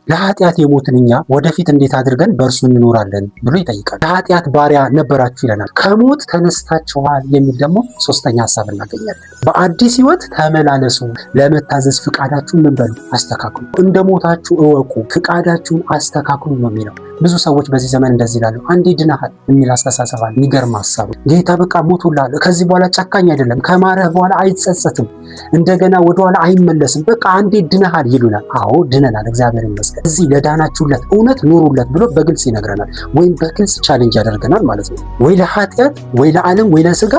ለኃጢአት የሞትን እኛ ወደፊት እንዴት አድርገን በእርሱ እንኖራለን ብሎ ይጠይቃል። ለኃጢአት ባሪያ ነበራችሁ ይለናል። ከሞት ተነስታችኋል የሚል ደግሞ ሶስተኛ ሀሳብ እናገኛለን። በአዲስ ሕይወት ተመላለሱ፣ ለመታዘዝ ፍቃዳችሁን ምን በሉ አስተካክሉ፣ እንደ ሞታችሁ እወቁ፣ ፍቃዳችሁን አስተካክሉ ነው የሚለው። ብዙ ሰዎች በዚህ ዘመን እንደዚህ ይላሉ። አንዴ ድነሃል የሚል አስተሳሰብ አለ። የሚገርም ሀሳብ። ጌታ በቃ ሞቶልሃል፣ ከዚህ በኋላ ጨካኝ አይደለም፣ ከማረህ በኋላ አይጸጸትም፣ እንደገና ወደኋላ አይመለስም፣ በቃ አንዴ ድነሃል ይሉናል። አዎ ድነናል፣ እግዚአብሔር ይመስገን። እዚህ ለዳናችሁለት እውነት ኑሩለት ብሎ በግልጽ ይነግረናል፣ ወይም በግልጽ ቻሌንጅ ያደርገናል ማለት ነው። ወይ ለኃጢአት ወይ ለዓለም ወይ ለስጋ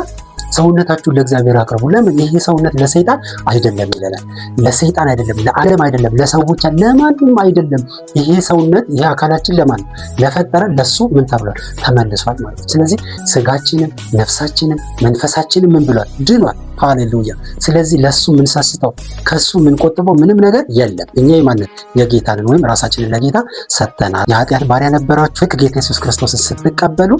ሰውነታችሁን ለእግዚአብሔር አቅርቡ። ለምን? ይሄ ሰውነት ለሰይጣን አይደለም ይለናል። ለሰይጣን አይደለም፣ ለዓለም አይደለም፣ ለሰዎች ለማንም አይደለም። ይሄ ሰውነት ይሄ አካላችን ለማን ነው? ለፈጠረን ለሱ ምን ተብሏል? ተመልሷል ማለት ነው። ስለዚህ ስጋችንን፣ ነፍሳችንን፣ መንፈሳችንን ምን ብሏል? ድኗል። ሃሌሉያ። ስለዚህ ለሱ ምን ሰስተው ከሱ ምን ቆጥበው ምንም ነገር የለም። እኛ የማንን የጌታንን ወይም ራሳችንን ለጌታ ሰጥተናል። የኃጢአት ባሪያ ነበራችሁ ልክ ጌታ ኢየሱስ ክርስቶስን ስትቀበሉ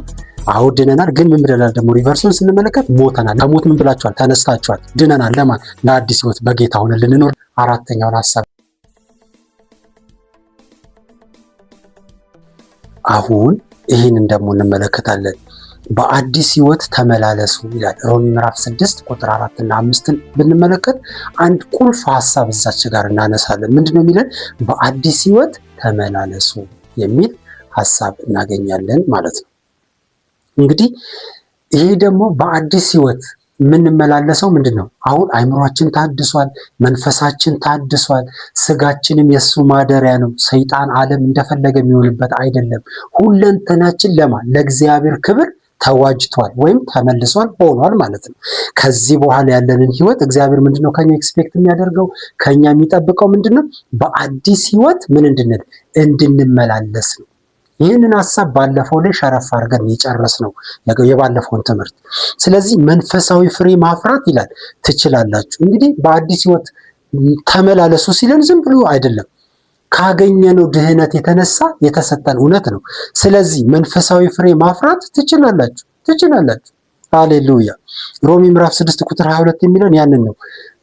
አዎ ድነናል። ግን ምን ብለናል ደግሞ? ሪቨርሱን ስንመለከት ሞተናል። ከሞት ምን ብላችኋል? ተነስታችኋል። ድነናል። ለማን? ለአዲስ ሕይወት በጌታ ሆነን ልንኖር። አራተኛውን ሀሳብ አሁን ይህንን ደግሞ እንመለከታለን። በአዲስ ሕይወት ተመላለሱ ይላል። ሮሜ ምዕራፍ 6 ቁጥር 4 እና 5ን ብንመለከት አንድ ቁልፍ ሀሳብ እዛች ጋር እናነሳለን። ምንድነው የሚለን? በአዲስ ሕይወት ተመላለሱ የሚል ሀሳብ እናገኛለን ማለት ነው። እንግዲህ ይሄ ደግሞ በአዲስ ሕይወት የምንመላለሰው ምንድን ነው? አሁን አይምሯችን ታድሷል፣ መንፈሳችን ታድሷል፣ ስጋችንም የእሱ ማደሪያ ነው። ሰይጣን ዓለም እንደፈለገ የሚሆንበት አይደለም። ሁለንተናችን ለማን? ለእግዚአብሔር ክብር ተዋጅቷል ወይም ተመልሷል ሆኗል ማለት ነው። ከዚህ በኋላ ያለንን ሕይወት እግዚአብሔር ምንድነው ከኛ ኤክስፔክት የሚያደርገው? ከኛ የሚጠብቀው ምንድነው? በአዲስ ሕይወት ምን እንድንል? እንድንመላለስ ነው። ይህንን ሀሳብ ባለፈው ላይ ሸረፍ አድርገን የጨረስ ነው የባለፈውን ትምህርት። ስለዚህ መንፈሳዊ ፍሬ ማፍራት ይላል ትችላላችሁ። እንግዲህ በአዲስ ሕይወት ተመላለሱ ሲለን ዝም ብሎ አይደለም፣ ካገኘነው ድህነት የተነሳ የተሰጠን እውነት ነው። ስለዚህ መንፈሳዊ ፍሬ ማፍራት ትችላላችሁ። ሃሌሉያ። ሮሜ ምዕራፍ 6 ቁጥር 22 የሚለን ያንን ነው።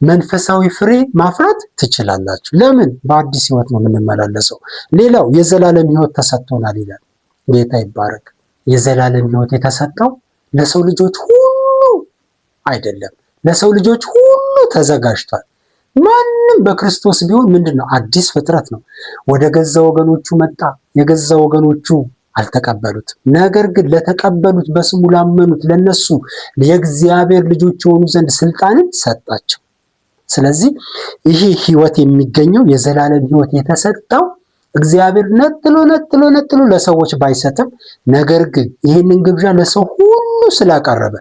መንፈሳዊ ፍሬ ማፍራት ትችላላችሁ። ለምን? በአዲስ ሕይወት ነው የምንመላለሰው። ሌላው የዘላለም ሕይወት ተሰጥቶናል ይላል። ጌታ ይባረክ። የዘላለም ሕይወት የተሰጠው ለሰው ልጆች ሁሉ አይደለም፣ ለሰው ልጆች ሁሉ ተዘጋጅቷል። ማንም በክርስቶስ ቢሆን ምንድን ነው? አዲስ ፍጥረት ነው። ወደ ገዛ ወገኖቹ መጣ፣ የገዛ ወገኖቹ አልተቀበሉትም። ነገር ግን ለተቀበሉት በስሙ ላመኑት ለነሱ የእግዚአብሔር ልጆች የሆኑ ዘንድ ስልጣንን ሰጣቸው። ስለዚህ ይሄ ሕይወት የሚገኘው የዘላለም ሕይወት የተሰጠው እግዚአብሔር ነጥሎ ለሰዎች ባይሰጥም፣ ነገር ግን ይህንን ግብዣ ለሰው ሁሉ ስላቀረበ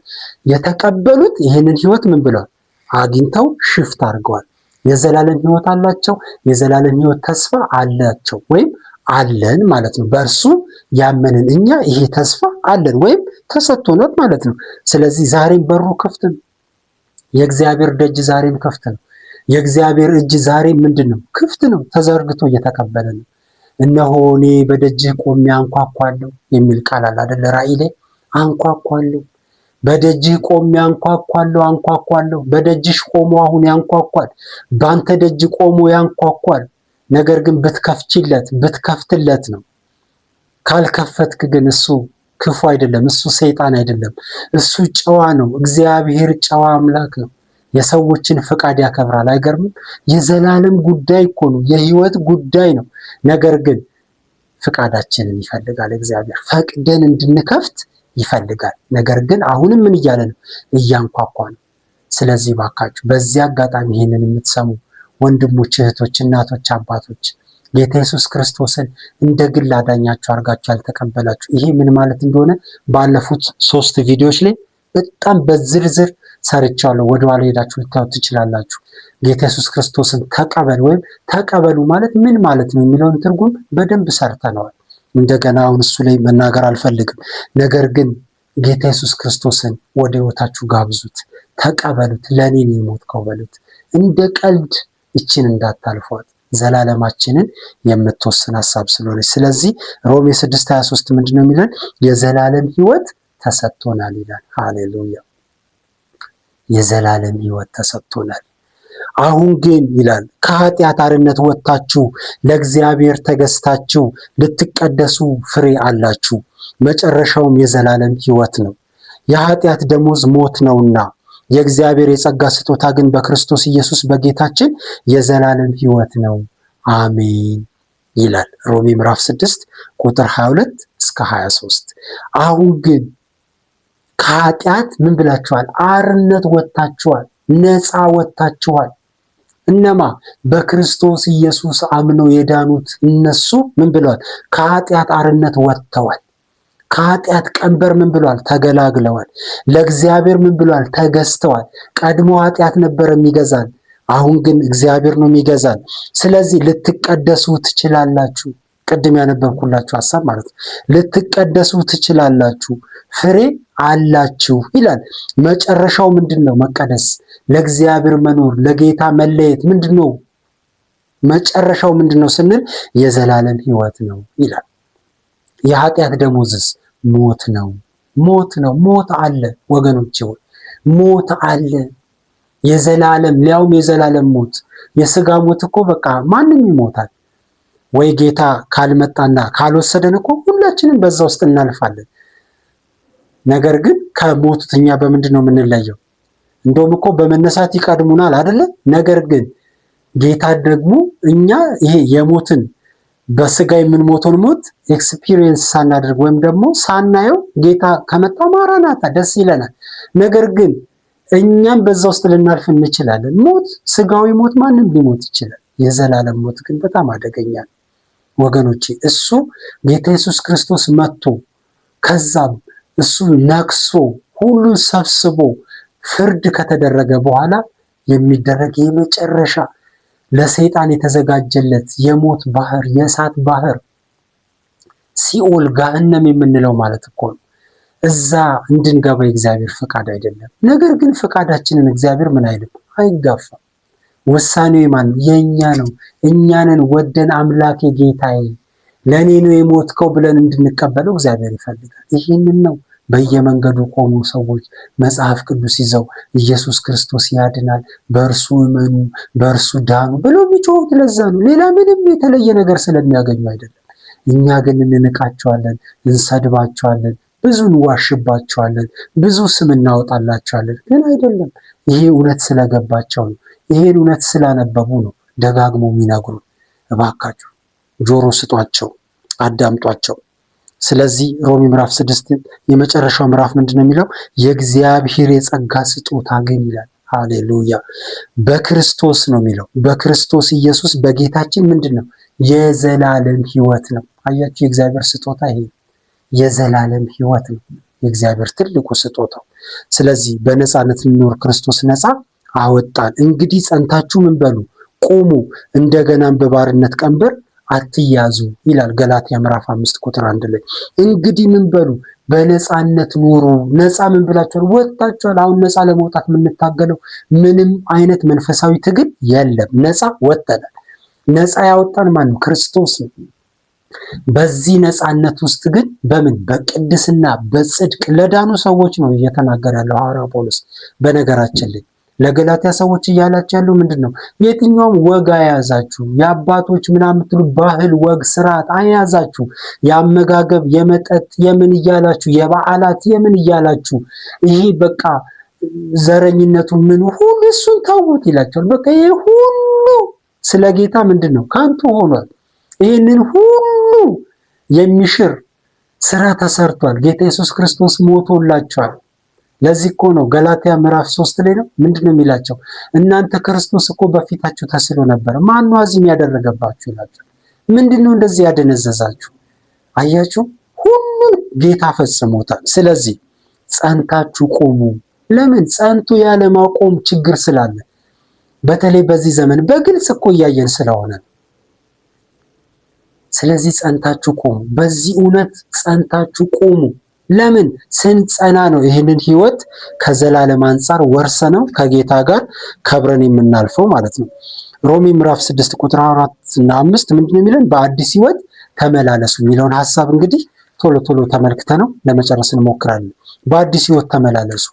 የተቀበሉት ይህንን ሕይወት ምን ብለዋል? አግኝተው ሽፍት አድርገዋል። የዘላለም ሕይወት አላቸው። የዘላለም ሕይወት ተስፋ አላቸው ወይም አለን ማለት ነው። በእርሱ ያመንን እኛ ይሄ ተስፋ አለን ወይም ተሰጥቶናል ማለት ነው። ስለዚህ ዛሬም በሩ ክፍት ነው። የእግዚአብሔር ደጅ ዛሬም ክፍት ነው። የእግዚአብሔር እጅ ዛሬም ምንድን ነው? ክፍት ነው፣ ተዘርግቶ እየተቀበለ ነው። እነሆ እኔ በደጅህ ቆሜ አንኳኳለሁ የሚል ቃል አለ አይደል? ራእይ ላይ አንኳኳለሁ፣ በደጅህ ቆሜ አንኳኳለሁ። በደጅሽ ቆሞ አሁን ያንኳኳል። በአንተ ደጅ ቆሞ ያንኳኳል። ነገር ግን ብትከፍትለት ነው። ካልከፈትክ ግን እሱ ክፉ አይደለም፣ እሱ ሰይጣን አይደለም፣ እሱ ጨዋ ነው። እግዚአብሔር ጨዋ አምላክ ነው። የሰዎችን ፍቃድ ያከብራል። አይገርምም? የዘላለም ጉዳይ እኮ ነው፣ የሕይወት ጉዳይ ነው። ነገር ግን ፍቃዳችንን ይፈልጋል እግዚአብሔር። ፈቅደን እንድንከፍት ይፈልጋል። ነገር ግን አሁንም ምን እያለ ነው? እያንኳኳ ነው። ስለዚህ ባካችሁ በዚህ አጋጣሚ ይህንን የምትሰሙ ወንድሞች፣ እህቶች፣ እናቶች፣ አባቶች ጌታ ኢየሱስ ክርስቶስን እንደ ግል አዳኛችሁ አድርጋችሁ ያልተቀበላችሁ ይሄ ምን ማለት እንደሆነ ባለፉት 3 ቪዲዮዎች ላይ በጣም በዝርዝር ሰርቻለሁ። ወደኋላ ሄዳችሁ ልታዩ ትችላላችሁ። ጌታ ኢየሱስ ክርስቶስን ተቀበል ወይም ተቀበሉ ማለት ምን ማለት ነው የሚለውን ትርጉም በደንብ ሰርተነዋል። እንደገና አሁን እሱ ላይ መናገር አልፈልግም። ነገር ግን ጌታ ኢየሱስ ክርስቶስን ወደ ሕይወታችሁ ጋብዙት፣ ተቀበሉት። ለእኔ ነው የሞትከው በሉት። እንደ ቀልድ ይችን እንዳታልፏት፣ ዘላለማችንን የምትወስን ሀሳብ ስለሆነች። ስለዚህ ሮሜ 6:23 ምንድነው የሚለን? የዘላለም ሕይወት ተሰጥቶናል ይላል። ሃሌሉያ። የዘላለም ሕይወት ተሰጥቶናል። አሁን ግን ይላል ከኃጢአት አርነት ወጥታችሁ ለእግዚአብሔር ተገዝታችሁ ልትቀደሱ ፍሬ አላችሁ፣ መጨረሻውም የዘላለም ሕይወት ነው። የኃጢአት ደሞዝ ሞት ነውና የእግዚአብሔር የጸጋ ስጦታ ግን በክርስቶስ ኢየሱስ በጌታችን የዘላለም ሕይወት ነው። አሜን ይላል ሮሜ ምዕራፍ 6 ቁጥር 22 እስከ 23። አሁን ግን ከኃጢአት ምን ብላችኋል? አርነት ወጥታችኋል፣ ነፃ ወጥታችኋል። እነማ? በክርስቶስ ኢየሱስ አምነው የዳኑት እነሱ ምን ብለዋል? ከኃጢአት አርነት ወጥተዋል። ከኃጢአት ቀንበር ምን ብለዋል? ተገላግለዋል። ለእግዚአብሔር ምን ብለዋል? ተገዝተዋል። ቀድሞ ኃጢአት ነበር የሚገዛን፣ አሁን ግን እግዚአብሔር ነው የሚገዛን። ስለዚህ ልትቀደሱ ትችላላችሁ። ቅድም ያነበብኩላችሁ ሐሳብ ማለት ነው። ልትቀደሱ ትችላላችሁ፣ ፍሬ አላችሁ ይላል። መጨረሻው ምንድን ነው? መቀደስ፣ ለእግዚአብሔር መኖር፣ ለጌታ መለየት ምንድን ነው? መጨረሻው ምንድን ነው ስንል የዘላለም ሕይወት ነው ይላል። የኃጢአት ደሞዝስ ሞት ነው። ሞት ነው። ሞት አለ ወገኖች፣ ሞት አለ። የዘላለም ሊያውም የዘላለም ሞት። የስጋ ሞት እኮ በቃ ማንም ይሞታል። ወይ ጌታ ካልመጣና ካልወሰደን እኮ ሁላችንም በዛ ውስጥ እናልፋለን። ነገር ግን ከሞቱት እኛ በምንድን ነው የምንለየው? እንደውም እኮ በመነሳት ይቀድሙናል አይደለ? ነገር ግን ጌታ ደግሞ እኛ ይሄ የሞትን በስጋ የምንሞተውን ሞት ኤክስፒሪየንስ ሳናደርግ ወይም ደግሞ ሳናየው ጌታ ከመጣ ማራናታ ደስ ይለናል። ነገር ግን እኛም በዛ ውስጥ ልናልፍ እንችላለን። ሞት፣ ስጋዊ ሞት ማንም ሊሞት ይችላል። የዘላለም ሞት ግን በጣም አደገኛ ነው ወገኖቼ። እሱ ጌታ ኢየሱስ ክርስቶስ መጥቶ ከዛም እሱ ነክሶ ሁሉን ሰብስቦ ፍርድ ከተደረገ በኋላ የሚደረግ የመጨረሻ ለሰይጣን የተዘጋጀለት የሞት ባህር፣ የእሳት ባህር፣ ሲኦል፣ ገሃነም የምንለው ማለት እኮ ነው። እዛ እንድንገባ የእግዚአብሔር ፈቃድ አይደለም። ነገር ግን ፈቃዳችንን እግዚአብሔር ምን አይልም፣ አይጋፋም። ውሳኔው የማን ነው? የእኛ ነው። እኛንን ወደን አምላኬ ጌታዬ ለእኔ ነው የሞትከው ብለን እንድንቀበለው እግዚአብሔር ይፈልጋል። ይህንን ነው በየመንገዱ ቆሙ ሰዎች መጽሐፍ ቅዱስ ይዘው ኢየሱስ ክርስቶስ ያድናል፣ በእርሱ እመኑ፣ በእርሱ ዳኑ ብለው የሚጮሁት ለዛ ነው። ሌላ ምንም የተለየ ነገር ስለሚያገኙ አይደለም። እኛ ግን እንንቃቸዋለን፣ እንሰድባቸዋለን፣ ብዙ እንዋሽባቸዋለን፣ ብዙ ስም እናወጣላቸዋለን። ግን አይደለም። ይሄ እውነት ስለገባቸው ነው። ይሄን እውነት ስላነበቡ ነው ደጋግሞ የሚነግሩ። እባካችሁ ጆሮ ስጧቸው፣ አዳምጧቸው። ስለዚህ ሮሜ ምዕራፍ 6 የመጨረሻው ምዕራፍ ምንድን ነው የሚለው? የእግዚአብሔር የጸጋ ስጦታ ግን ይላል። ሃሌሉያ! በክርስቶስ ነው የሚለው። በክርስቶስ ኢየሱስ በጌታችን ምንድን ነው? የዘላለም ሕይወት ነው። አያችሁ፣ የእግዚአብሔር ስጦታ ይሄ የዘላለም ሕይወት ነው። የእግዚአብሔር ትልቁ ስጦታው። ስለዚህ በነፃነት እንኖር፣ ክርስቶስ ነፃ አወጣን። እንግዲህ ጸንታችሁ ምን በሉ? ቁሙ፣ እንደገናም በባርነት ቀንበር አትያዙ ይላል ገላትያ ምዕራፍ 5 ቁጥር 1 ላይ። እንግዲህ ምን በሉ? በነፃነት ኑሩ። ነፃ ምን ብላችኋል? ወጣችኋል። አሁን ነፃ ለመውጣት የምንታገለው ምንም አይነት መንፈሳዊ ትግል የለም። ነፃ ወጥተናል። ነፃ ያወጣን ማን ነው? ክርስቶስ ነው። በዚህ ነፃነት ውስጥ ግን በምን? በቅድስና በጽድቅ ለዳኑ ሰዎች ነው እየተናገረ ያለው ሐዋርያው ጳውሎስ። በነገራችን ላይ ለገላትያ ሰዎች እያላችሁ ያለው ምንድን ነው? የትኛውም ወግ አያዛችሁ፣ የአባቶች ምናምን የምትሉ ባህል፣ ወግ፣ ስርዓት አያዛችሁ። የአመጋገብ፣ የመጠጥ፣ የምን እያላችሁ የበዓላት የምን እያላችሁ ይሄ በቃ ዘረኝነቱ ምን ሁሉ እሱን ተውት ይላቸዋል። በቃ ይሄ ሁሉ ስለ ጌታ ምንድን ነው? ከንቱ ሆኗል። ይህንን ሁሉ የሚሽር ስራ ተሰርቷል። ጌታ ኢየሱስ ክርስቶስ ሞቶላቸዋል። ለዚህ እኮ ነው ገላትያ ምዕራፍ 3 ላይ ነው ምንድን ነው የሚላቸው? እናንተ ክርስቶስ እኮ በፊታችሁ ተስሎ ነበር፣ ማነው አዚም ያደረገባችሁ ይላቸው። ምንድን ነው እንደዚህ ያደነዘዛችሁ? አያችሁ፣ ሁሉን ጌታ ፈጽሞታል። ስለዚህ ጸንታችሁ ቆሙ። ለምን? ጸንቶ ያለ ማቆም ችግር ስላለ፣ በተለይ በዚህ ዘመን በግልጽ እኮ እያየን ስለሆነ። ስለዚህ ጸንታችሁ ቆሙ። በዚህ እውነት ጸንታችሁ ቆሙ። ለምን? ስንጸና ነው ይህንን ህይወት ከዘላለም አንጻር ወርሰነው ከጌታ ጋር ከብረን የምናልፈው ማለት ነው። ሮሜ ምዕራፍ 6 ቁጥር 4 እና 5 ምንድን ነው የሚለን? በአዲስ ህይወት ተመላለሱ የሚለውን ሐሳብ እንግዲህ ቶሎ ቶሎ ተመልክተነው ለመጨረስ እንሞክራለን። በአዲስ ህይወት ተመላለሱ።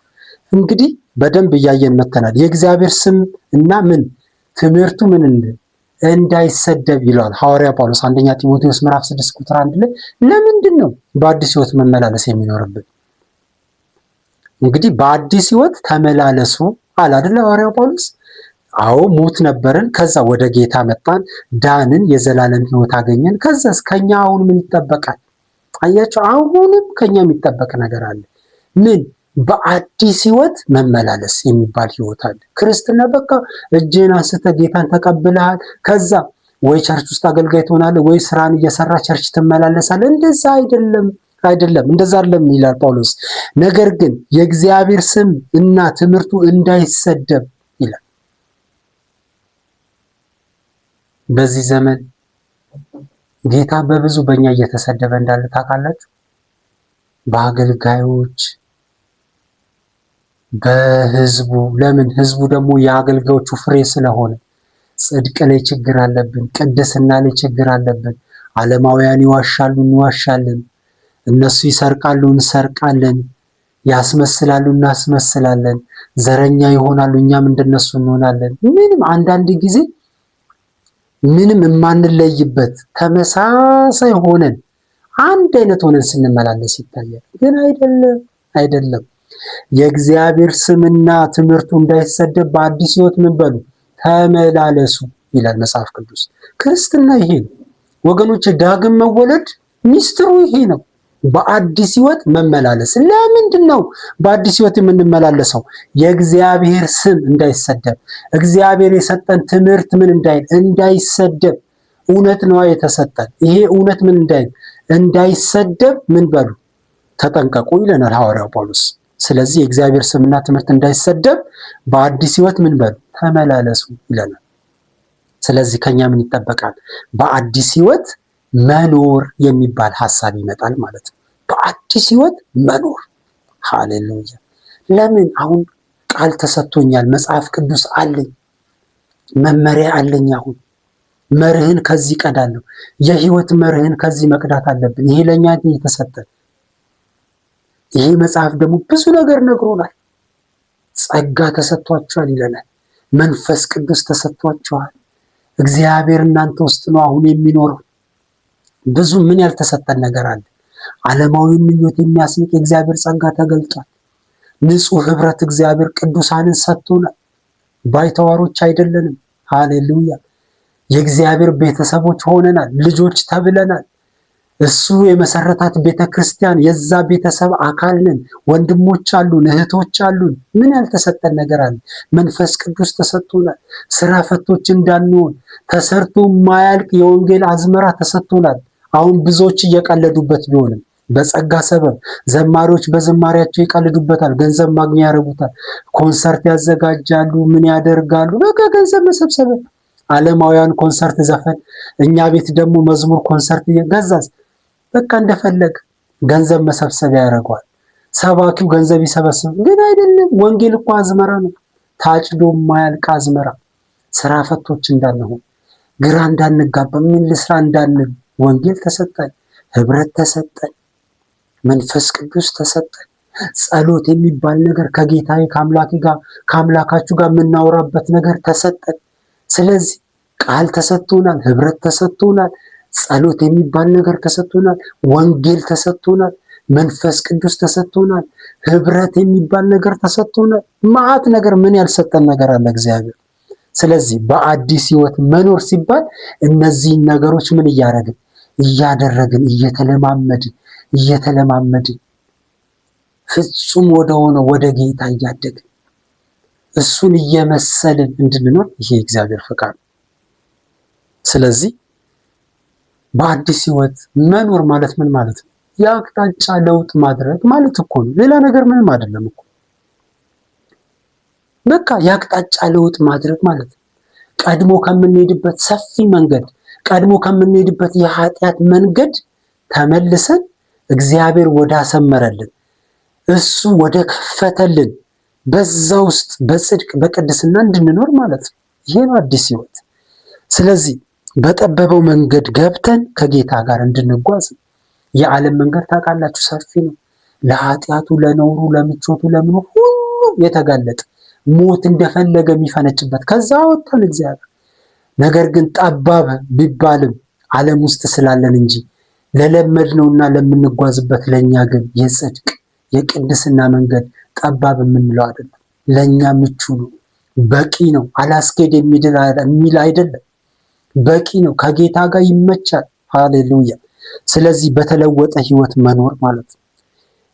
እንግዲህ በደንብ እያየን መተናል። የእግዚአብሔር ስም እና ምን ትምህርቱ ምን እንዳይሰደብ ይለዋል ሐዋርያ ጳውሎስ አንደኛ ጢሞቴዎስ ምዕራፍ 6 ቁጥር 1 ላይ። ለምንድን ነው በአዲስ ሕይወት መመላለስ የሚኖርብን? እንግዲህ በአዲስ ሕይወት ተመላለሱ አለ አይደል ሐዋርያው ጳውሎስ። አዎ ሙት ነበርን፣ ከዛ ወደ ጌታ መጣን፣ ዳንን፣ የዘላለም ሕይወት አገኘን። ከዛስ ከኛ አሁን ምን ይጠበቃል? አያቸው፣ አሁንም ከኛ የሚጠበቅ ነገር አለ። ምን? በአዲስ ሕይወት መመላለስ የሚባል ሕይወት አለ። ክርስትና በቃ እጅህን አንስተህ ጌታን ተቀብለሃል፣ ከዛ ወይ ቸርች ውስጥ አገልጋይ ትሆናለህ፣ ወይ ስራን እየሰራ ቸርች ትመላለሳለህ። እንደዛ አይደለም፣ እንደዛ አይደለም ይላል ጳውሎስ። ነገር ግን የእግዚአብሔር ስም እና ትምህርቱ እንዳይሰደብ ይላል። በዚህ ዘመን ጌታ በብዙ በእኛ እየተሰደበ እንዳለ ታውቃላችሁ። በአገልጋዮች፣ በህዝቡ። ለምን? ህዝቡ ደግሞ የአገልጋዮቹ ፍሬ ስለሆነ ጽድቅ ላይ ችግር አለብን፣ ቅድስና ላይ ችግር አለብን። ዓለማውያን ይዋሻሉ፣ እንዋሻለን። እነሱ ይሰርቃሉ፣ እንሰርቃለን። ያስመስላሉ፣ እናስመስላለን። ዘረኛ ይሆናሉ፣ እኛም እንደነሱ እንሆናለን። ምንም አንዳንድ ጊዜ ምንም የማንለይበት ተመሳሳይ ሆነን አንድ አይነት ሆነን ስንመላለስ ይታያል። ግን አይደለም። የእግዚአብሔር ስምና ትምህርቱ እንዳይሰደብ በአዲስ ሕይወት ምን በሉ? ተመላለሱ ይላል መጽሐፍ ቅዱስ። ክርስትና ይሄ ነው ወገኖች። ዳግም መወለድ ሚስጥሩ ይሄ ነው። በአዲስ ሕይወት መመላለስ። ለምንድን ነው በአዲስ ሕይወት የምንመላለሰው? የእግዚአብሔር ስም እንዳይሰደብ፣ እግዚአብሔር የሰጠን ትምህርት ምን እንዳይሰደብ። እውነት ነዋ የተሰጠን። ይሄ እውነት ምን እንዳይሰደብ ምን በሉ? ተጠንቀቁ ይለናል ሐዋርያው ጳውሎስ። ስለዚህ የእግዚአብሔር ስምና ትምህርት እንዳይሰደብ በአዲስ ሕይወት ምን በሉ? ተመላለሱ ይለናል። ስለዚህ ከኛ ምን ይጠበቃል? በአዲስ ሕይወት መኖር የሚባል ሐሳብ ይመጣል ማለት ነው። በአዲስ ሕይወት መኖር። ሃሌሉያ! ለምን? አሁን ቃል ተሰጥቶኛል፣ መጽሐፍ ቅዱስ አለኝ፣ መመሪያ አለኝ። አሁን መርህን ከዚህ ቀዳለሁ። የሕይወት መርህን ከዚህ መቅዳት አለብን። ይሄ ለኛ የተሰጠን። ይሄ መጽሐፍ ደግሞ ብዙ ነገር ነግሮናል። ጸጋ ተሰጥቷቸዋል ይለናል። መንፈስ ቅዱስ ተሰጥቷቸዋል። እግዚአብሔር እናንተ ውስጥ ነው አሁን የሚኖረው። ብዙ ምን ያልተሰጠን ነገር አለ። ዓለማዊ ምኞት የሚያስንቅ የእግዚአብሔር ጸጋ ተገልጧል። ንጹህ ህብረት እግዚአብሔር ቅዱሳንን ሰጥቶናል። ባይተዋሮች አይደለንም። ሃሌሉያ! የእግዚአብሔር ቤተሰቦች ሆነናል። ልጆች ተብለናል። እሱ የመሰረታት ቤተ ክርስቲያን የዛ ቤተሰብ አካል ነን። ወንድሞች አሉን፣ እህቶች አሉን። ምን ያልተሰጠን ነገር አለ? መንፈስ ቅዱስ ተሰጥቶናል። ስራ ፈቶች እንዳንሆን ተሰርቶ ማያልቅ የወንጌል አዝመራ ተሰጥቶናል። አሁን ብዙዎች እየቀለዱበት ቢሆንም በጸጋ ሰበብ ዘማሪዎች በዝማሪያቸው ይቀልዱበታል፣ ገንዘብ ማግኛ ያደርጉታል። ኮንሰርት ያዘጋጃሉ፣ ምን ያደርጋሉ? በቃ ገንዘብ መሰብሰብ። ዓለማውያን ኮንሰርት ዘፈን፣ እኛ ቤት ደግሞ መዝሙር ኮንሰርት እየገዛዝ በቃ እንደፈለግ ገንዘብ መሰብሰቢያ ያደርገዋል። ሰባኪው ገንዘብ ይሰበስብ። ግን አይደለም። ወንጌል እኮ አዝመራ ነው፣ ታጭዶ ማያልቅ አዝመራ። ስራ ፈቶች እንዳንሆን፣ ግራ እንዳንጋባ፣ ምን ልስራ እንዳንል ወንጌል ተሰጠን፣ ህብረት ተሰጠን፣ መንፈስ ቅዱስ ተሰጠን። ጸሎት የሚባል ነገር ከጌታዬ ከአምላካችሁ ጋር የምናወራበት ነገር ተሰጠን። ስለዚህ ቃል ተሰጥቶናል፣ ህብረት ተሰጥቶናል፣ ጸሎት የሚባል ነገር ተሰጥቶናል፣ ወንጌል ተሰጥቶናል፣ መንፈስ ቅዱስ ተሰጥቶናል፣ ህብረት የሚባል ነገር ተሰጥቶናል። መዓት ነገር ምን ያልሰጠን ነገር አለ እግዚአብሔር። ስለዚህ በአዲስ ሕይወት መኖር ሲባል እነዚህን ነገሮች ምን እያደረግን እየተለማመድን ፍጹም ወደሆነ ወደ ጌታ እያደግን እሱን እየመሰልን እንድንኖር ይሄ እግዚአብሔር ፈቃድ ነው። ስለዚህ በአዲስ ሕይወት መኖር ማለት ምን ማለት ነው? የአቅጣጫ ለውጥ ማድረግ ማለት እኮ ነው። ሌላ ነገር ምንም አይደለም እኮ። በቃ የአቅጣጫ ለውጥ ማድረግ ማለት ነው። ቀድሞ ከምንሄድበት ሰፊ መንገድ፣ ቀድሞ ከምንሄድበት የኃጢአት መንገድ ተመልሰን እግዚአብሔር ወደ አሰመረልን፣ እሱ ወደ ከፈተልን በዛ ውስጥ በጽድቅ በቅድስና እንድንኖር ማለት ነው። ይሄ ነው አዲስ ሕይወት። ስለዚህ በጠበበው መንገድ ገብተን ከጌታ ጋር እንድንጓዝ። የዓለም መንገድ ታውቃላችሁ ሰፊ ነው። ለኃጢአቱ፣ ለነውሩ፣ ለምቾቱ፣ ለምኑ ሁሉ የተጋለጠ ሞት እንደፈለገ የሚፈነጭበት። ከዛ ወጥተን እግዚአብሔር ነገር ግን ጠባብ ቢባልም ዓለም ውስጥ ስላለን እንጂ ለለመድነውና ለምንጓዝበት ለእኛ ግን የጽድቅ የቅድስና መንገድ ጠባብ የምንለው አይደለም። ለእኛ ምቹ ነው፣ በቂ ነው። አላስኬድ የሚል አይደለም፣ በቂ ነው። ከጌታ ጋር ይመቻል። ሃሌሉያ። ስለዚህ በተለወጠ ህይወት መኖር ማለት ነው።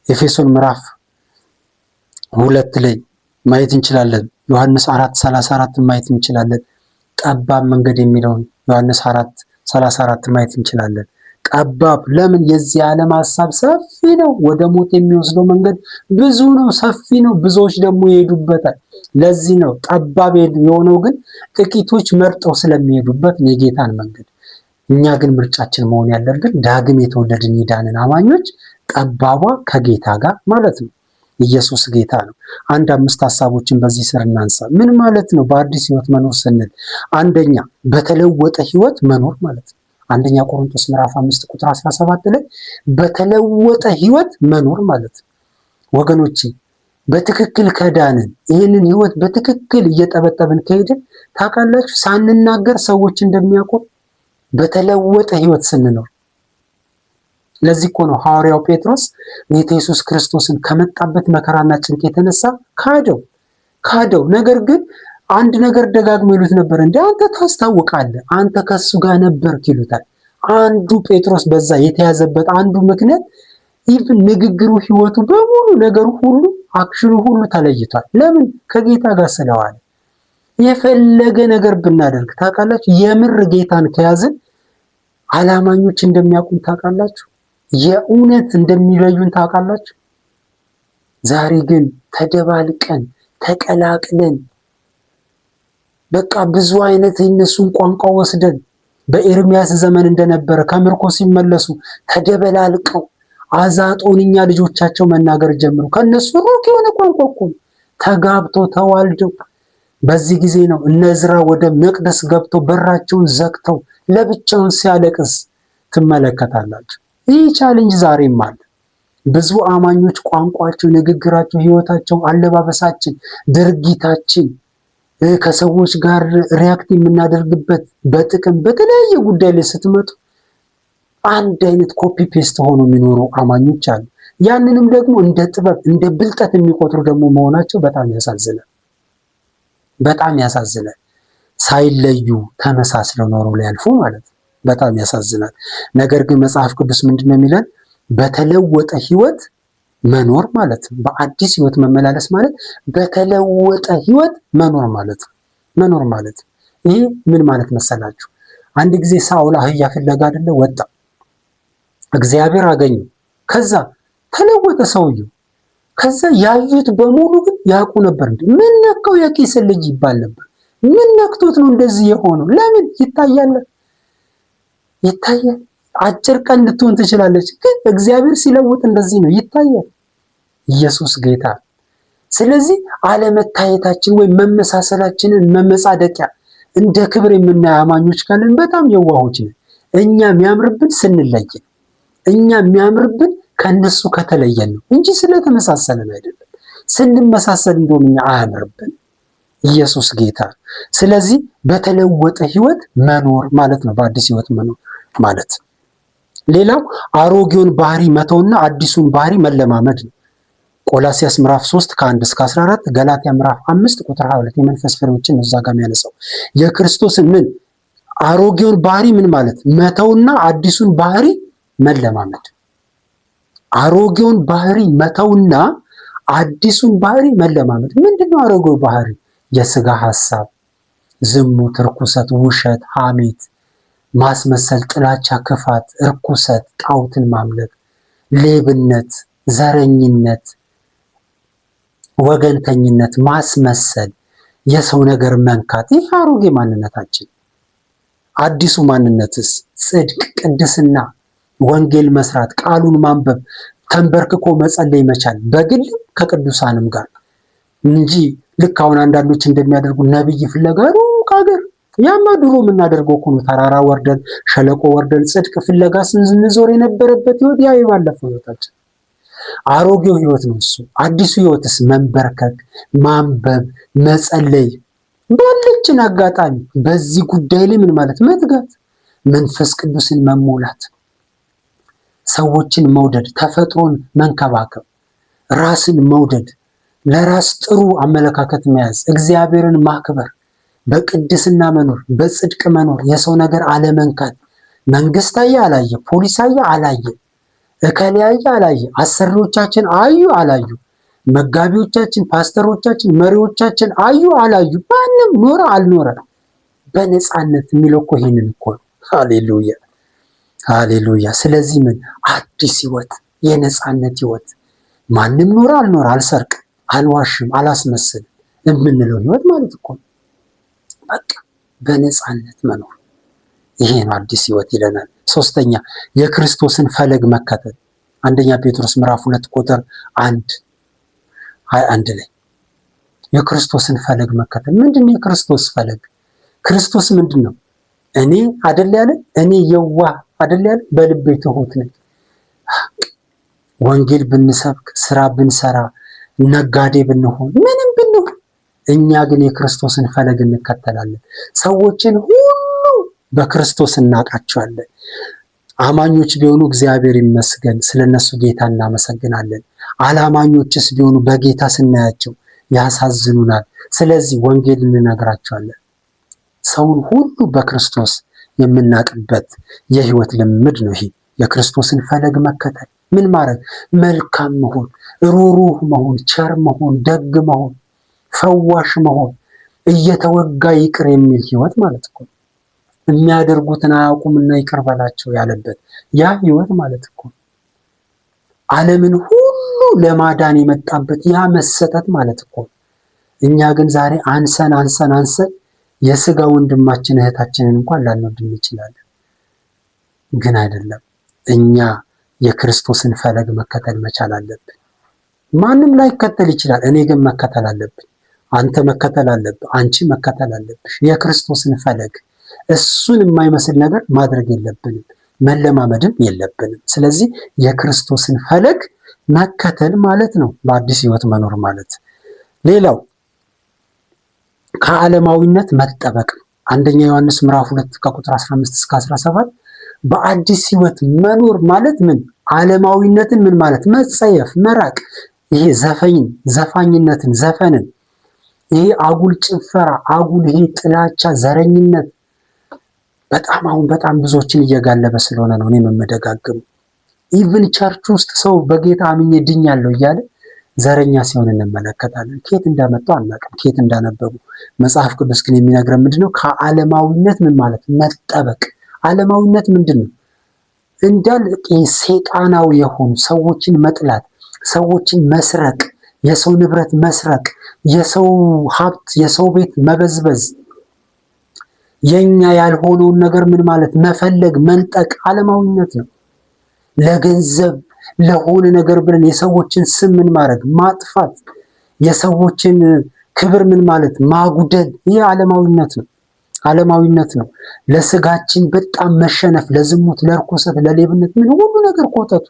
ኤፌሶን ምዕራፍ 2 ላይ ማየት እንችላለን። ዮሐንስ 4:34 ማየት እንችላለን። ጠባብ መንገድ የሚለውን ዮሐንስ 4:34 ማየት እንችላለን። ጠባብ ለምን? የዚህ ዓለም ሐሳብ ሰፊ ነው፣ ወደ ሞት የሚወስደው መንገድ ብዙ ነው፣ ሰፊ ነው፣ ብዙዎች ደግሞ ይሄዱበታል። ለዚህ ነው ጠባብ የሆነው ግን ጥቂቶች መርጠው ስለሚሄዱበት የጌታን መንገድ። እኛ ግን ምርጫችን መሆን ያለብን ዳግም የተወለድን የዳንን አማኞች ጠባቧ ከጌታ ጋር ማለት ነው። ኢየሱስ ጌታ ነው። 5 ሐሳቦችን በዚህ ስር እናንሳ። ምን ማለት ነው በአዲስ ህይወት መኖር ስንል? አንደኛ በተለወጠ ህይወት መኖር ማለት ነው። አንደኛ ቆሮንቶስ ምዕራፍ 5 ቁጥር 17 ላይ በተለወጠ ህይወት መኖር ማለት ነው። ወገኖቼ በትክክል ከዳንን ይህንን ህይወት በትክክል እየጠበጠብን ከሄድን ታውቃላችሁ ሳንናገር ሰዎች እንደሚያውቁ በተለወጠ ህይወት ስንኖር። ለዚህ እኮ ነው ሐዋርያው ጴጥሮስ ጌታ ኢየሱስ ክርስቶስን ከመጣበት መከራና ጭንቅ የተነሳ ካደው። ነገር ግን አንድ ነገር ደጋግሞ ይሉት ነበር፣ እንደ አንተ ታስታውቃለህ፣ አንተ ከሱ ጋር ነበርክ ይሉታል። አንዱ ጴጥሮስ በዛ የተያዘበት አንዱ ምክንያት ኢቭን ንግግሩ፣ ህይወቱ በሙሉ ነገሩ ሁሉ አክሽኑ ሁሉ ተለይቷል። ለምን? ከጌታ ጋር ስለዋለ። የፈለገ ነገር ብናደርግ ታውቃላችሁ የምር ጌታን ከያዝን አላማኞች እንደሚያውቁን ታውቃላችሁ፣ የእውነት እንደሚለዩን ታውቃላችሁ። ዛሬ ግን ተደባልቀን ተቀላቅለን በቃ ብዙ አይነት የነሱን ቋንቋ ወስደን በኤርሚያስ ዘመን እንደነበረ ከምርኮ ሲመለሱ ተደበላልቀው አዛጦንኛ ልጆቻቸው መናገር ጀምሩ። ከነሱ ሩቅ የሆነ ቋንቋ እኮ ተጋብተው ተዋልደው። በዚህ ጊዜ ነው እነ ዕዝራ ወደ መቅደስ ገብተው በራቸውን ዘግተው ለብቻውን ሲያለቅስ ትመለከታላችሁ። ይህ ቻሌንጅ ዛሬም አለ። ብዙ አማኞች ቋንቋቸው፣ ንግግራቸው፣ ህይወታቸው፣ አለባበሳችን፣ ድርጊታችን ከሰዎች ጋር ሪያክት የምናደርግበት በጥቅም በተለያየ ጉዳይ ላይ ስትመጡ አንድ አይነት ኮፒ ፔስት ሆኖ የሚኖሩ አማኞች አሉ። ያንንም ደግሞ እንደ ጥበብ እንደ ብልጠት የሚቆጥሩ ደግሞ መሆናቸው በጣም ያሳዝናል። በጣም ያሳዝናል። ሳይለዩ ተመሳስለው ኖሮ ሊያልፉ ማለት ነው። በጣም ያሳዝናል። ነገር ግን መጽሐፍ ቅዱስ ምንድነው የሚለን? በተለወጠ ህይወት መኖር ማለት ነው። በአዲስ ህይወት መመላለስ ማለት በተለወጠ ህይወት መኖር ማለት ነው። ይህ ምን ማለት መሰላችሁ? አንድ ጊዜ ሳኦል አህያ ፍለጋ አይደለ ወጣ። እግዚአብሔር አገኘው። ከዛ ተለወጠ ሰውየው። ከዛ ያዩት በሙሉ ግን ያውቁ ነበር። እንዴ ምን ነካው? የቂስ ልጅ ይባል ነበር። ምን ነክቶት ነው እንደዚህ የሆነው? ለምን? ይታያል። አጭር ቀን ልትሆን ትችላለች፣ ግን እግዚአብሔር ሲለውጥ እንደዚህ ነው፣ ይታያል። ኢየሱስ ጌታ። ስለዚህ አለመታየታችን ወይም መመሳሰላችንን መመጻደቂያ እንደ ክብር የምናይ አማኞች ካለን በጣም የዋሆች ነን። እኛ የሚያምርብን ስንለይ፣ እኛ የሚያምርብን ከነሱ ከተለየን ነው እንጂ ስለተመሳሰለን አይደለም። ስንመሳሰል እንደውም እኛ አያምርብን። ኢየሱስ ጌታ። ስለዚህ በተለወጠ ህይወት መኖር ማለት ነው፣ በአዲስ ህይወት መኖር ማለት። ሌላው አሮጌውን ባህሪ መተውና አዲሱን ባህሪ መለማመድ ነው። ቆላሲያስ ምዕራፍ 3 ከ1 እስከ 14፣ ገላትያ ምዕራፍ 5 ቁጥር 22 የመንፈስ ፍሬዎችን እዛ ጋር የሚያነሳው የክርስቶስን ምን አሮጌውን ባህሪ ምን ማለት መተውና አዲሱን ባህሪ መለማመድ። አሮጌውን ባህሪ መተውና አዲሱን ባህሪ መለማመድ። ምንድነው አሮጌው ባህሪ? የስጋ ሐሳብ፣ ዝሙት፣ ርኩሰት፣ ውሸት፣ ሐሜት፣ ማስመሰል፣ ጥላቻ፣ ክፋት፣ ርኩሰት፣ ጣዖትን ማምለክ፣ ሌብነት፣ ዘረኝነት፣ ወገንተኝነት፣ ማስመሰል፣ የሰው ነገር መንካት። ይህ አሮጌ ማንነታችን። አዲሱ ማንነትስ? ጽድቅ፣ ቅድስና፣ ወንጌል መስራት፣ ቃሉን ማንበብ፣ ተንበርክኮ መጸለይ መቻል፣ በግልም ከቅዱሳንም ጋር እንጂ ልክ አሁን አንዳንዶች እንደሚያደርጉ ነብይ ፍለጋ ሩቅ ሀገር። ያማ ድሮ የምናደርገው እኮ ነው። ተራራ ወርደን ሸለቆ ወርደን ጽድቅ ፍለጋ ስንዞር የነበረበት ህይወት ያ የባለፈው ህይወታችን አሮጌው ህይወት ነው እሱ። አዲሱ ህይወትስ? መንበርከክ፣ ማንበብ፣ መጸለይ፣ ባለችን አጋጣሚ በዚህ ጉዳይ ላይ ምን ማለት መትጋት፣ መንፈስ ቅዱስን መሞላት፣ ሰዎችን መውደድ፣ ተፈጥሮን መንከባከብ፣ ራስን መውደድ፣ ለራስ ጥሩ አመለካከት መያዝ፣ እግዚአብሔርን ማክበር፣ በቅድስና መኖር፣ በጽድቅ መኖር፣ የሰው ነገር አለመንካት። መንግስት አየ አላየ፣ ፖሊስ አየ አላየ፣ እከሌ አየ አላየ፣ አሰሪዎቻችን አዩ አላዩ፣ መጋቢዎቻችን፣ ፓስተሮቻችን፣ መሪዎቻችን አዩ አላዩ፣ ማንም ኖረ አልኖረ በነፃነት የሚለው እኮ ይሄንን እኮ ነው። ሃሌሉያ ሃሌሉያ። ስለዚህ ምን አዲስ ህይወት፣ የነፃነት ህይወት፣ ማንም ኖረ አልኖረ፣ አልሰርቅ፣ አልዋሽም፣ አላስመስልም የምንለው ህይወት ማለት እኮ ነው። በቃ በነፃነት መኖር፣ ይሄ ነው አዲስ ህይወት ይለናል። ሶስተኛ የክርስቶስን ፈለግ መከተል። አንደኛ ጴጥሮስ ምዕራፍ 2 ቁጥር 1:21 ላይ የክርስቶስን ፈለግ መከተል። ምንድን ነው የክርስቶስ ፈለግ? ክርስቶስ ምንድን ነው? እኔ አይደል ያለ፣ እኔ የዋህ አይደል ያለ፣ በልቤ ትሁት ነኝ። ወንጌል ብንሰብክ፣ ስራ ብንሰራ፣ ነጋዴ ብንሆን፣ ምንም ብንሆን፣ እኛ ግን የክርስቶስን ፈለግ እንከተላለን። ሰዎችን ሁሉ በክርስቶስ እናውቃቸዋለን። አማኞች ቢሆኑ እግዚአብሔር ይመስገን፣ ስለነሱ ጌታ እናመሰግናለን። አላማኞችስ ቢሆኑ በጌታ ስናያቸው ያሳዝኑናል። ስለዚህ ወንጌል እንነግራቸዋለን። ሰውን ሁሉ በክርስቶስ የምናውቅበት የህይወት ልምድ ነው ይሄ። የክርስቶስን ፈለግ መከተል ምን ማድረግ? መልካም መሆን፣ ሩሩህ መሆን፣ ቸር መሆን፣ ደግ መሆን፣ ፈዋሽ መሆን፣ እየተወጋ ይቅር የሚል ህይወት ማለት እኮ የሚያደርጉትን አያውቁምና ይቅር በላቸው ያለበት ያ ህይወት ማለት እኮ ዓለምን ሁሉ ለማዳን የመጣበት ያ መሰጠት ማለት እኮ። እኛ ግን ዛሬ አንሰን የስጋ ወንድማችን እህታችንን እንኳን ላንወድ እንችላለን። ግን አይደለም። እኛ የክርስቶስን ፈለግ መከተል መቻል አለብን። ማንም ላይከተል ይችላል። እኔ ግን መከተል አለብኝ። አንተ መከተል አለብህ። አንቺ መከተል አለብሽ የክርስቶስን ፈለግ። እሱን የማይመስል ነገር ማድረግ የለብንም፣ መለማመድም የለብንም። ስለዚህ የክርስቶስን ፈለግ መከተል ማለት ነው በአዲስ ህይወት መኖር ማለት። ሌላው ከዓለማዊነት መጠበቅ ነው። አንደኛ ዮሐንስ ምዕራፍ 2 ከቁጥር 15 እስከ 17 በአዲስ ህይወት መኖር ማለት ምን? ዓለማዊነትን ምን ማለት? መጸየፍ፣ መራቅ። ይሄ ዘፋኝነትን፣ ዘፈንን፣ ይሄ አጉል ጭፈራ፣ አጉል ይሄ ጥላቻ፣ ዘረኝነት በጣም ብዙዎችን እየጋለበ ስለሆነ ነው እኔ የምደጋግመው። ኢቭን ቸርች ውስጥ ሰው በጌታ አምኜ ድኛለሁ እያለ ዘረኛ ሲሆን እንመለከታለን። ከየት እንዳመጣው አናውቅም፣ ከየት እንዳነበቡ። መጽሐፍ ቅዱስ ግን የሚነግረን ምንድነው? ከዓለማዊነት ምን ማለት? መጠበቅ። ዓለማዊነት ምንድን ነው? እንዳል ሴጣናዊ የሆኑ ሰዎችን መጥላት፣ ሰዎችን መስረቅ፣ የሰው ንብረት መስረቅ፣ የሰው ሀብት፣ የሰው ቤት መበዝበዝ፣ የኛ ያልሆነውን ነገር ምን ማለት? መፈለግ፣ መንጠቅ ዓለማዊነት ነው። ለገንዘብ ለሆነ ነገር ብለን የሰዎችን ስም ምን ማድረግ? ማጥፋት፣ የሰዎችን ክብር ምን ማለት? ማጉደል። ይህ ዓለማዊነት ነው። ዓለማዊነት ነው። ለስጋችን በጣም መሸነፍ፣ ለዝሙት፣ ለርኩሰት፣ ለሌብነት፣ ምን ሁሉ ነገር ኮተቱ፣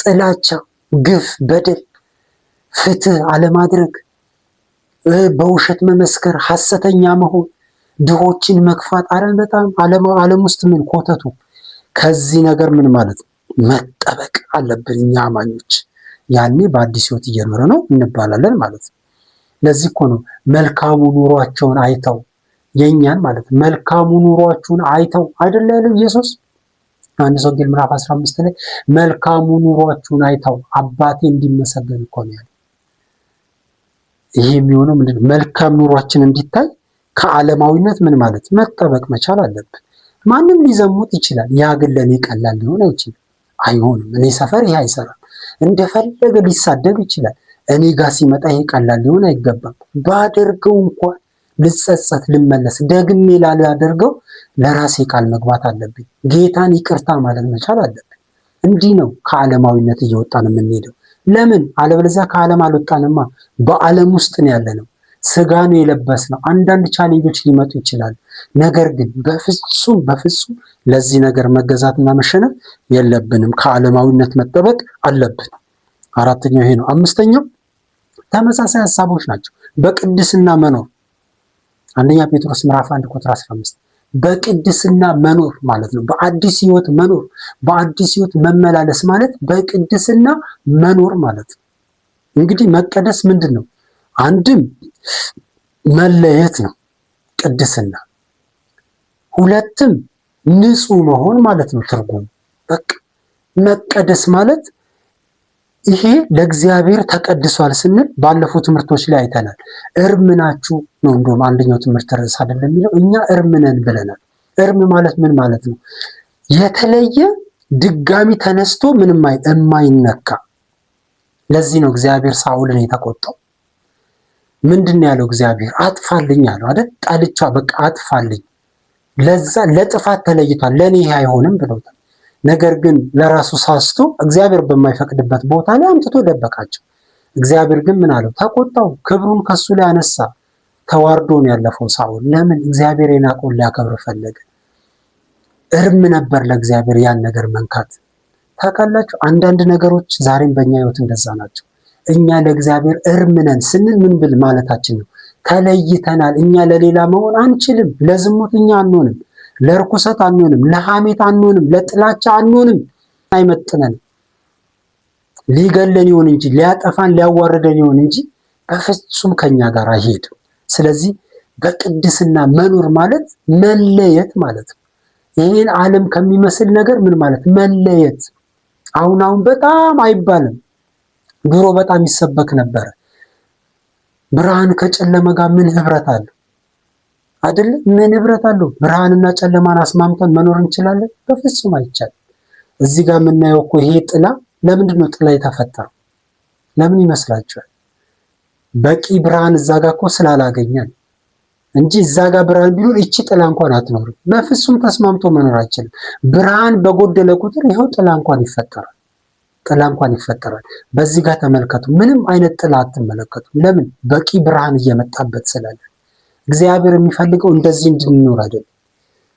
ጥላቻ፣ ግፍ፣ በደል፣ ፍትህ አለማድረግ፣ በውሸት መመስከር፣ ሐሰተኛ መሆን፣ ድሆችን መግፋት። በጣም ዓለም ውስጥ ምን ኮተቱ። ከዚህ ነገር ምን ማለት መጠበቅ አለብን እኛ አማኞች። ያኔ በአዲስ ህይወት እየኖረ ነው እንባላለን ማለት ነው። ለዚህ እኮ ነው መልካሙ ኑሯቸውን አይተው የኛን ማለት መልካሙ ኑሯችሁን አይተው አይደለ ያለው ኢየሱስ። ዮሐንስ ወንጌል ምዕራፍ 15 ላይ መልካሙ ኑሯችሁን አይተው አባቴ እንዲመሰገን እኮ ነው ያለው። ይሄ የሚሆነው ምንድነው? መልካም ኑሯችን እንዲታይ ከዓለማዊነት ምን ማለት መጠበቅ መቻል አለብን። ማንም ሊዘሙት ይችላል። ያ ግን ለኔ ቀላል ሊሆን አይችልም፣ አይሆንም። እኔ ሰፈር ይሄ አይሰራም። እንደፈለገ ሊሳደብ ይችላል። እኔ ጋር ሲመጣ ይሄ ቀላል ሊሆን አይገባም። ባደርገው እንኳን ልጸጸት፣ ልመለስ፣ ደግሜ ላላደርገው ለራሴ ቃል መግባት አለብኝ። ጌታን ይቅርታ ማለት መቻል አለብኝ። እንዲህ ነው ከዓለማዊነት እየወጣን የምንሄደው። ለምን? አለበለዚያ ከዓለም አልወጣንማ። በዓለም ውስጥ ነው ያለነው። ስጋ ነው የለበስነው። አንዳንድ ቻሌንጆች ሊመጡ ይችላሉ። ነገር ግን በፍጹም ለዚህ ነገር መገዛትና መሸነፍ የለብንም። ከዓለማዊነት መጠበቅ አለብን። አራተኛው ይሄ ነው። አምስተኛው ተመሳሳይ ሀሳቦች ናቸው። በቅድስና መኖር። አንደኛ ጴጥሮስ ምዕራፍ 1 ቁጥር 15 በቅድስና መኖር ማለት ነው። በአዲስ ህይወት መኖር፣ በአዲስ ህይወት መመላለስ ማለት በቅድስና መኖር ማለት ነው። እንግዲህ መቀደስ ምንድን ነው? አንድም መለየት ነው ቅድስና፣ ሁለትም ንጹህ መሆን ማለት ነው ትርጉሙ። በቃ መቀደስ ማለት ይሄ ለእግዚአብሔር ተቀድሷል ስንል ባለፉት ትምህርቶች ላይ አይተናል። እርም ናችሁ ነው እንደውም አንደኛው ትምህርት ርዕስ አይደለም የሚለው፣ እኛ እርም ነን ብለናል። እርም ማለት ምን ማለት ነው? የተለየ ድጋሚ ተነስቶ ምንም የማይነካ። ለዚህ ነው እግዚአብሔር ሳኦልን የተቆጣው። ምንድን ያለው እግዚአብሔር? አጥፋልኝ አለው አይደል? ጣልቻ በቃ አጥፋልኝ፣ ለዛ ለጥፋት ተለይቷል፣ ለኔ ይሄ አይሆንም ብለውታል። ነገር ግን ለራሱ ሳስቶ እግዚአብሔር በማይፈቅድበት ቦታ ላይ አምጥቶ ደበቃቸው። እግዚአብሔር ግን ምን አለው? ተቆጣው፣ ክብሩን ከሱ ላይ አነሳ። ተዋርዶን ያለፈው ሳኦል ለምን? እግዚአብሔር የናቀውን ሊያከብር ፈለገ። እርም ነበር ለእግዚአብሔር ያን ነገር መንካት። ታውቃላችሁ አንዳንድ ነገሮች ዛሬም በእኛ ህይወት እንደዛ ናቸው። እኛ ለእግዚአብሔር እርም ነን ስንል ምን ብል ማለታችን ነው? ተለይተናል። እኛ ለሌላ መሆን አንችልም። ለዝሙት እኛ አንሆንም፣ ለርኩሰት አንሆንም፣ ለሐሜት አንሆንም፣ ለጥላቻ አንሆንም። አይመጥነንም። ሊገለን ይሆን እንጂ ሊያጠፋን ሊያዋርደን ይሆን እንጂ በፍጹም ከኛ ጋር አይሄድም። ስለዚህ በቅድስና መኖር ማለት መለየት ማለት ነው። ይህን ዓለም ከሚመስል ነገር ምን ማለት መለየት። አሁን በጣም አይባልም፣ ድሮ በጣም ይሰበክ ነበረ። ብርሃን ከጨለማ ጋር ምን ህብረት አለው? አይደለ? ምን ህብረት አለው? ብርሃንና ጨለማን አስማምተን መኖር እንችላለን? በፍጹም አይቻልም። እዚህ ጋር የምናየው እኮ ይሄ ጥላ፣ ለምንድን ነው ጥላ የተፈጠረው? ለምን ይመስላችኋል? በቂ ብርሃን እዛ ጋር እኮ ስላላገኘን እንጂ እዛ ጋር ብርሃን ቢኖር እቺ ጥላ እንኳን አትኖርም። በፍጹም ተስማምቶ መኖር አይችልም። ብርሃን በጎደለ ቁጥር ይኸው ጥላ እንኳን ይፈጠራል። ጥላ እንኳን ይፈጠራል። በዚህ ጋር ተመልከቱ። ምንም አይነት ጥላ አትመለከቱም። ለምን? በቂ ብርሃን እየመጣበት ስላለ። እግዚአብሔር የሚፈልገው እንደዚህ እንድንኖር አይደለም፣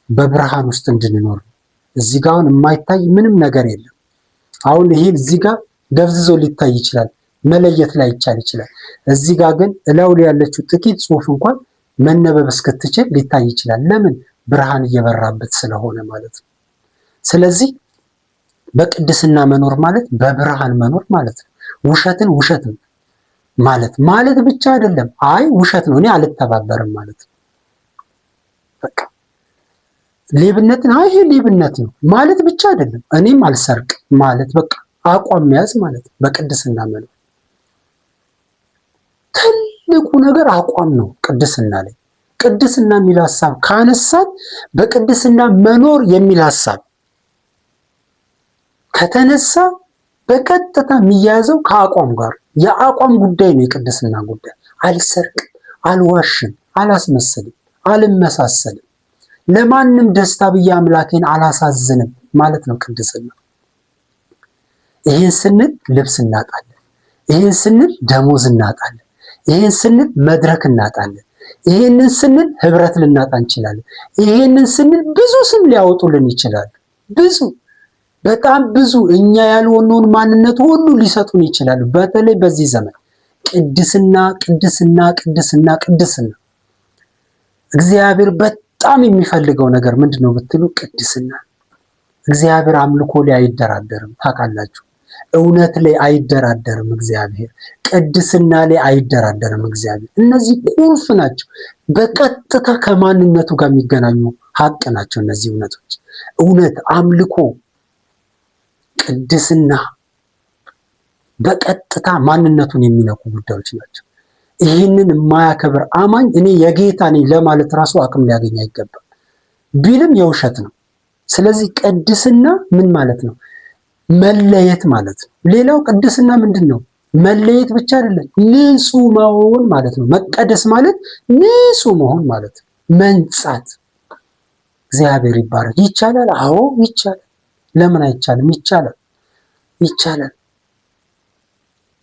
በብርሃን ውስጥ እንድንኖር። እዚህ ጋር አሁን የማይታይ ምንም ነገር የለም። አሁን ይሄ እዚህ ጋር ደብዝዞ ሊታይ ይችላል፣ መለየት ላይ ይቻል ይችላል። እዚህ ጋር ግን እላው ላይ ያለችው ጥቂት ጽሑፍ እንኳን መነበብ እስክትችል ሊታይ ይችላል። ለምን? ብርሃን እየበራበት ስለሆነ ማለት ነው። ስለዚህ በቅድስና መኖር ማለት በብርሃን መኖር ማለት ነው። ውሸትን ውሸት ነው ማለት ብቻ አይደለም። አይ ውሸት ነው እኔ አልተባበርም ማለት ነው። በቃ ሌብነትን አይ ይሄ ሌብነት ነው ማለት ብቻ አይደለም። እኔም አልሰርቅ ማለት በቃ አቋም መያዝ ማለት ነው። በቅድስና መኖር ትልቁ ነገር አቋም ነው። ቅድስና ላይ ቅድስና የሚል ሐሳብ ካነሳን በቅድስና መኖር የሚል ሐሳብ ከተነሳ በቀጥታ የሚያያዘው ከአቋም ጋር የአቋም ጉዳይ ነው። የቅድስና ጉዳይ አልሰርቅም፣ አልዋሽም፣ አላስመስልም፣ አልመሳሰልም፣ ለማንም ደስታ ብዬ አምላኬን አላሳዝንም ማለት ነው ቅድስና። ይህን ስንል ልብስ እናጣለን፣ ይህን ስንል ደሞዝ እናጣለን፣ ይህን ስንል መድረክ እናጣለን፣ ይህንን ስንል ህብረት ልናጣ እንችላለን፣ ይህንን ስንል ብዙ ስም ሊያወጡልን ይችላሉ። ብዙ በጣም ብዙ እኛ ያልሆነውን ማንነት ሁሉ ሊሰጡን ይችላሉ። በተለይ በዚህ ዘመን ቅድስና ቅድስና ቅድስና ቅድስና። እግዚአብሔር በጣም የሚፈልገው ነገር ምንድን ነው ብትሉ ቅድስና። እግዚአብሔር አምልኮ ላይ አይደራደርም። ታውቃላችሁ፣ እውነት ላይ አይደራደርም እግዚአብሔር፣ ቅድስና ላይ አይደራደርም እግዚአብሔር። እነዚህ ቁልፍ ናቸው። በቀጥታ ከማንነቱ ጋር የሚገናኙ ሀቅ ናቸው እነዚህ እውነቶች። እውነት፣ አምልኮ፣ ቅድስና በቀጥታ ማንነቱን የሚነኩ ጉዳዮች ናቸው። ይህንን የማያከብር አማኝ እኔ የጌታ ነኝ ለማለት ራሱ አቅም ሊያገኝ አይገባም ቢልም የውሸት ነው። ስለዚህ ቅድስና ምን ማለት ነው? መለየት ማለት ነው። ሌላው ቅድስና ምንድን ነው? መለየት ብቻ አይደለም፣ ንጹህ መሆን ማለት ነው። መቀደስ ማለት ንጹህ መሆን ማለት ነው። መንጻት። እግዚአብሔር ይባረክ። ይቻላል? አዎ ይቻላል። ለምን አይቻልም? ይቻላል፣ ይቻላል።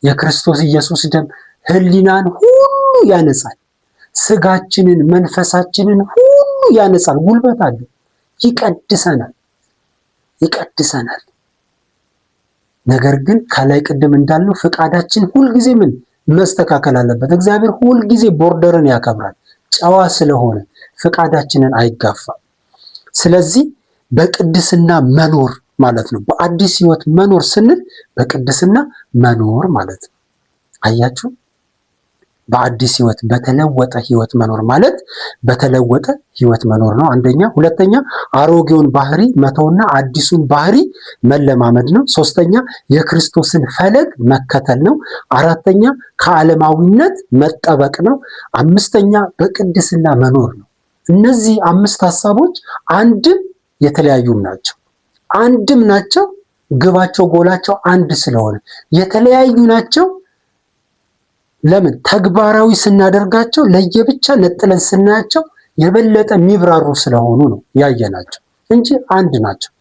የክርስቶስ ኢየሱስ ደም ሕሊናን ሁሉ ያነጻል፣ ስጋችንን መንፈሳችንን ሁሉ ያነጻል። ጉልበት አለ፣ ይቀድሰናል፣ ይቀድሰናል። ነገር ግን ከላይ ቅድም እንዳለው ፍቃዳችን ሁልጊዜ ምን መስተካከል አለበት። እግዚአብሔር ሁልጊዜ ቦርደርን ያከብራል፣ ጨዋ ስለሆነ ፍቃዳችንን አይጋፋም። ስለዚህ በቅድስና መኖር ማለት ነው። በአዲስ ሕይወት መኖር ስንል በቅድስና መኖር ማለት ነው። አያችሁ፣ በአዲስ ሕይወት በተለወጠ ሕይወት መኖር ማለት በተለወጠ ሕይወት መኖር ነው። አንደኛ። ሁለተኛ አሮጌውን ባህሪ መተውና አዲሱን ባህሪ መለማመድ ነው። ሶስተኛ የክርስቶስን ፈለግ መከተል ነው። አራተኛ ከዓለማዊነት መጠበቅ ነው። አምስተኛ በቅድስና መኖር ነው። እነዚህ 5 ሐሳቦች አንድም የተለያዩም ናቸው፣ አንድም ናቸው። ግባቸው ጎላቸው አንድ ስለሆነ የተለያዩ ናቸው። ለምን? ተግባራዊ ስናደርጋቸው ለየብቻ ነጥለን ስናያቸው የበለጠ የሚብራሩ ስለሆኑ ነው ያየናቸው እንጂ አንድ ናቸው።